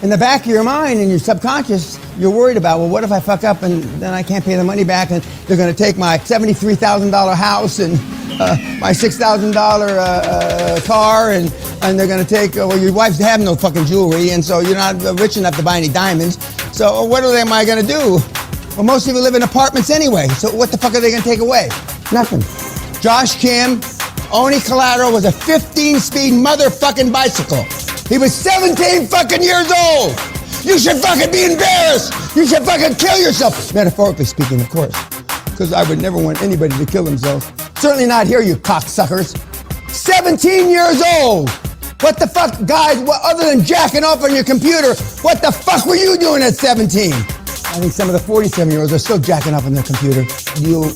In the back of your mind, in your subconscious, you're worried about, well, what if I fuck up and then I can't pay the money back and they're going to take my $73,000 house and my $6,000 car and they're going to take, well, your wife's have no fucking jewelry and so you're not rich enough to buy any diamonds. So what am I going to do? Well, most of you live in apartments anyway, so what the fuck are they going to take away? Nothing. Josh Kim, only collateral was a 15-speed motherfucking bicycle. He was 17 fucking years old. You should fucking be embarrassed. You should fucking kill yourself. Metaphorically speaking, of course, because I would never want anybody to kill themselves. Certainly not here, you cocksuckers. 17 years old. What the fuck, guys, other than jacking off on your computer, what the fuck were you doing at 17? I think some of the 47-year-olds are still jacking up on their computer. You'll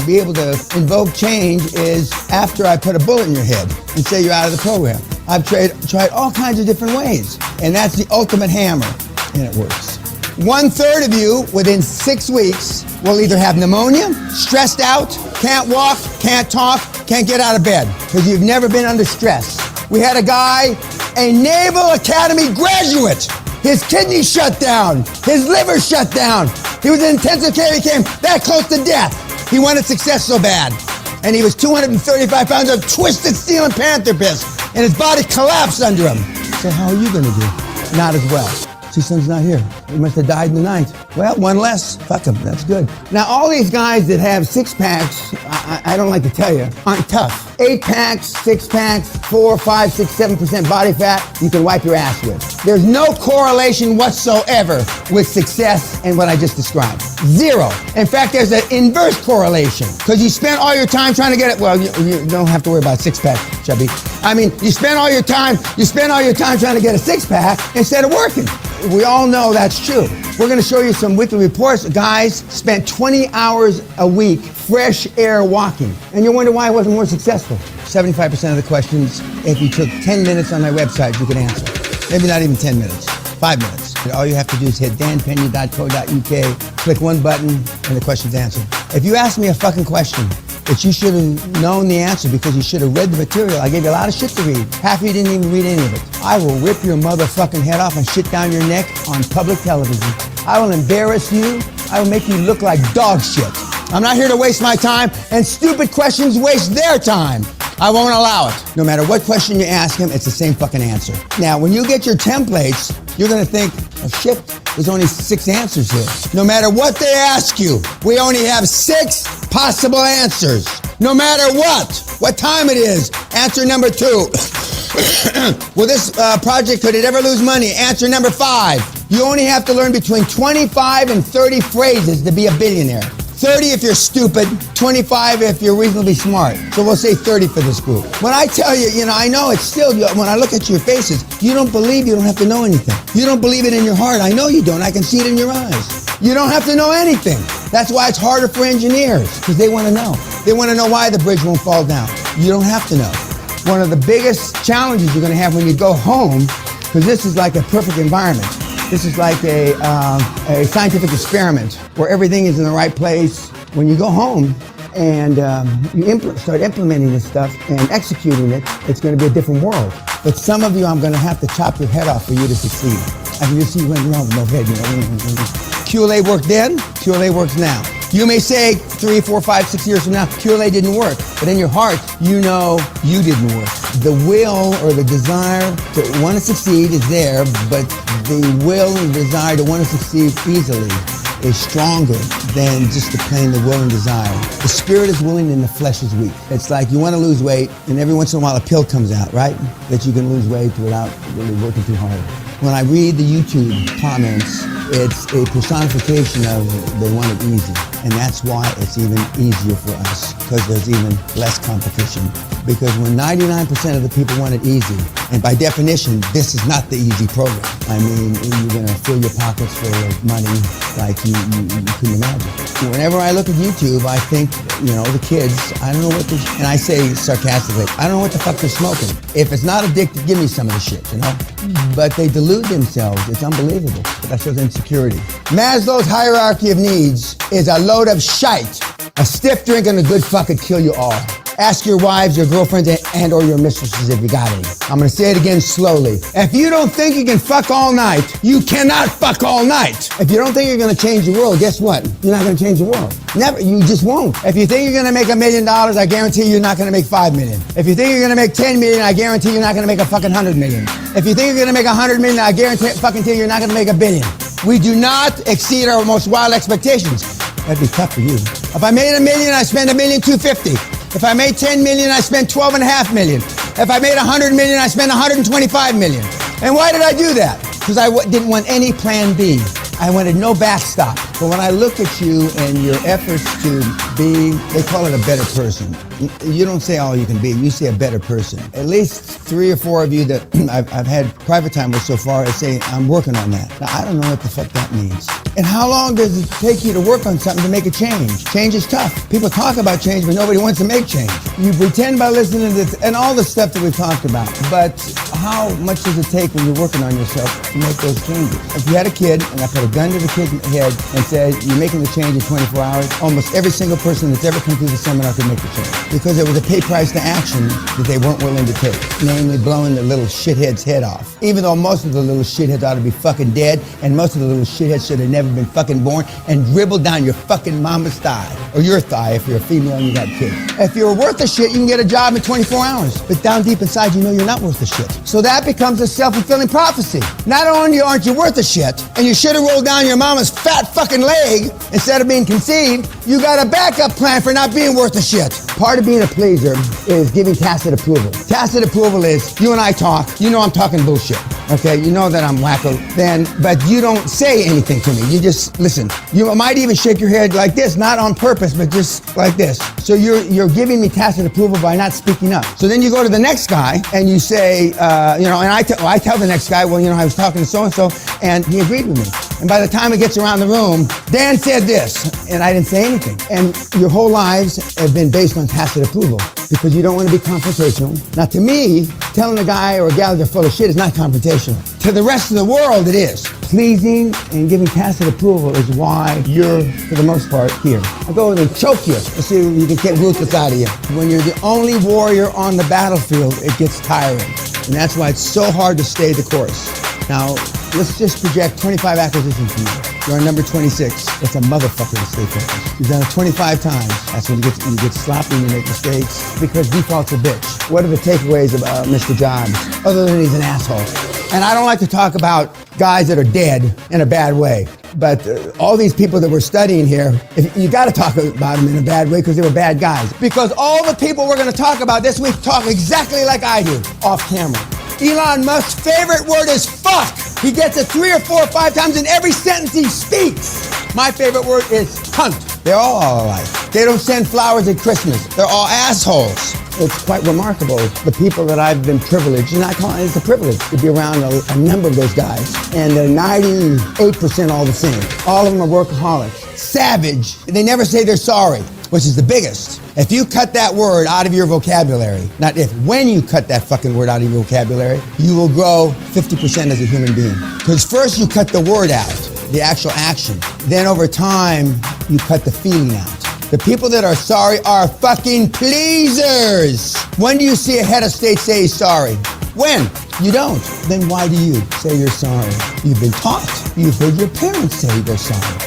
be able to invoke change is after I put a bullet in your head and say you're out of the program. I've tried all kinds of different ways, and that's the ultimate hammer, and it works. 1/3 of you within 6 weeks will either have pneumonia, stressed out, can't walk, can't talk, can't get out of bed, because you've never been under stress. We had a guy, a Naval Academy graduate. His kidneys shut down. His liver shut down. He was in intensive care. He came that close to death. He wanted success so bad. And he was 235 pounds of twisted steel and panther piss. And his body collapsed under him. So how are you going to do? Not as well. His son's not here. He must have died in the night. Well, one less. Fuck him. That's good. Now, all these guys that have six-packs, I don't like to tell you, aren't tough. 8-packs, 6-packs, 4, 5, 6, 7% body fat, you can wipe your ass with. There's no correlation whatsoever with success and what I just described. Zero. In fact, there's an inverse correlation because you spent all your time trying to get it. Well, you don't have to worry about six-pack, chubby. I mean, you spend all your time trying to get a six-pack instead of working. We all know that's true. We're going to show you some weekly reports. Guys spent 20 hours a week fresh air walking. And you wonder why I wasn't more successful. 75% of the questions, if you took 10 minutes on my website, you could answer. Maybe not even 10 minutes, 5 minutes. All you have to do is hit danpena.co.uk, click one button, and the question's answered. If you ask me a fucking question that you should have known the answer because you should have read the material, I gave you a lot of shit to read. Half of you didn't even read any of it. I will rip your motherfucking head off and shit down your neck on public television. I will embarrass you. I will make you look like dog shit. I'm not here to waste my time, and stupid questions waste their time. I won't allow it. No matter what question you ask him, it's the same fucking answer. Now, when you get your templates, you're gonna think, oh shit, there's only 6 answers here. No matter what they ask you, we only have 6 possible answers. No matter what time it is. Answer number 2. Will this project, could it ever lose money? Answer number 5. You only have to learn between 25 and 30 phrases to be a billionaire. 30 if you're stupid, 25 if you're reasonably smart. So we'll say 30 for this group. When I tell you, I know it's still, when I look at your faces, you don't believe you don't have to know anything. You don't believe it in your heart. I know you don't. I can see it in your eyes. You don't have to know anything. That's why it's harder for engineers, because they want to know. They want to know why the bridge won't fall down. You don't have to know. One of the biggest challenges you're going to have when you go home, because this is like a perfect environment. This is like a scientific experiment where everything is in the right place. When you go home and you start implementing this stuff and executing it, it's going to be a different world. But some of you, I'm going to have to chop your head off for you to succeed. I can just see you went wrong with no head. QLA worked then, QLA works now. You may say 3, 4, 5, 6 years from now, QLA didn't work. But in your heart, you know you didn't work. The will or the desire to want to succeed is there, but the will and desire to want to succeed easily is stronger than just the plain the will and desire. The spirit is willing and the flesh is weak. It's like you want to lose weight and every once in a while a pill comes out, right? That you can lose weight without really working too hard. When I read the YouTube comments, it's a personification of they want it easy. And that's why it's even easier for us, because there's even less competition. Because when 99% of the people want it easy, and by definition, this is not the easy program. I mean, you're going to fill your pockets full of money like you couldn't imagine. Whenever I look at YouTube, I think, the kids, I don't know what they're, and I say sarcastically, I don't know what the fuck they're smoking. If it's not addictive, give me some of the shit, But they delude themselves. It's unbelievable. But that shows insecurity. Maslow's hierarchy of needs is a load of shite. A stiff drink and a good fuck could kill you all. Ask your wives, your girlfriends, and or your mistresses if you got any. I'm gonna say it again slowly. If you don't think you can fuck all night, you cannot fuck all night. If you don't think you're gonna change the world, guess what? You're not gonna change the world. Never, you just won't. If you think you're gonna make $1 million, I guarantee you're not gonna make 5 million. If you think you're gonna make 10 million, I guarantee you're not gonna make a fucking 100 million. If you think you're gonna make 100 million, I guarantee you're not gonna make $1 billion. We do not exceed our most wild expectations. That'd be tough for you. If I made $1 million, I spend $1,250,000. If I made 10 million, I spent 12.5 million. If I made 100 million, I spent 125 million. And why did I do that? Because I didn't want any plan B. I wanted no backstop. But when I look at you and your efforts to be, they call it a better person. You don't say all you can be, you say a better person. At least 3 or 4 of you that I've had private time with so far say, I'm working on that. Now, I don't know what the fuck that means. And how long does it take you to work on something to make a change? Change is tough. People talk about change, but nobody wants to make change. You pretend by listening to this and all the stuff that we've talked about. But how much does it take when you're working on yourself to make those changes? If you had a kid and I put a gun to the kid's head and said, you're making the change in 24 hours, almost every single person that's ever come through the seminar could make the change. Because it was a pay price to action that they weren't willing to take. Namely, blowing the little shithead's head off. Even though most of the little shitheads ought to be fucking dead, and most of the little shitheads should have never been fucking born and dribbled down your fucking mama's thigh. Or your thigh if you're a female and you got kids. If you're worth a shit, you can get a job in 24 hours. But down deep inside, you know you're not worth a shit. So that becomes a self-fulfilling prophecy. Not only aren't you worth a shit, and you should have rolled down your mama's fat fucking leg instead of being conceived, you got a backup plan for not being worth a shit. Part of being a pleaser is giving tacit approval. Tacit approval is, you and I talk, you know I'm talking bullshit. Okay, you know that I'm wacko, but you don't say anything to me. You just listen. You might even shake your head like this, not on purpose, but just like this. So you're giving me tacit approval by not speaking up. So then you go to the next guy and you say, and I tell the next guy, well, I was talking to so-and-so, and he agreed with me. And by the time it gets around the room, Dan said this, and I didn't say anything. And your whole lives have been based on tacit approval because you don't want to be confrontational. Now, to me, telling a guy or a gal they're full of shit is not confrontational. To the rest of the world, it is. Pleasing and giving tacit approval is why you're, for the most part, here. I'll go and choke you. Let's see if you can get ruthless out of you. When you're the only warrior on the battlefield, it gets tiring. And that's why it's so hard to stay the course. Now, let's just project 25 acquisitions from you. You're on number 26. It's a motherfucker to stay focused. You've done it 25 times. That's when you get sloppy and you make mistakes because default's a bitch. What are the takeaways about Mr. Jobs? Other than he's an asshole. And I don't like to talk about guys that are dead in a bad way. But all these people that we're studying here, you got to talk about them in a bad way because they were bad guys. Because all the people we're going to talk about this week talk exactly like I do, off camera. Elon Musk's favorite word is fuck. He gets it 3 or 4 or 5 times in every sentence he speaks. My favorite word is cunt. They're all alike. They don't send flowers at Christmas. They're all assholes. It's quite remarkable, the people that I've been privileged, and I call it, it's a privilege to be around a number of those guys. And they're 98% all the same. All of them are workaholics. Savage. They never say they're sorry, which is the biggest. If you cut that word out of your vocabulary, not if, when you cut that fucking word out of your vocabulary, you will grow 50% as a human being. Because first you cut the word out, the actual action. Then over time, you cut the feeling out. The people that are sorry are fucking pleasers. When do you see a head of state say he's sorry? When? You don't. Then why do you say you're sorry? You've been taught. You've heard your parents say they're sorry.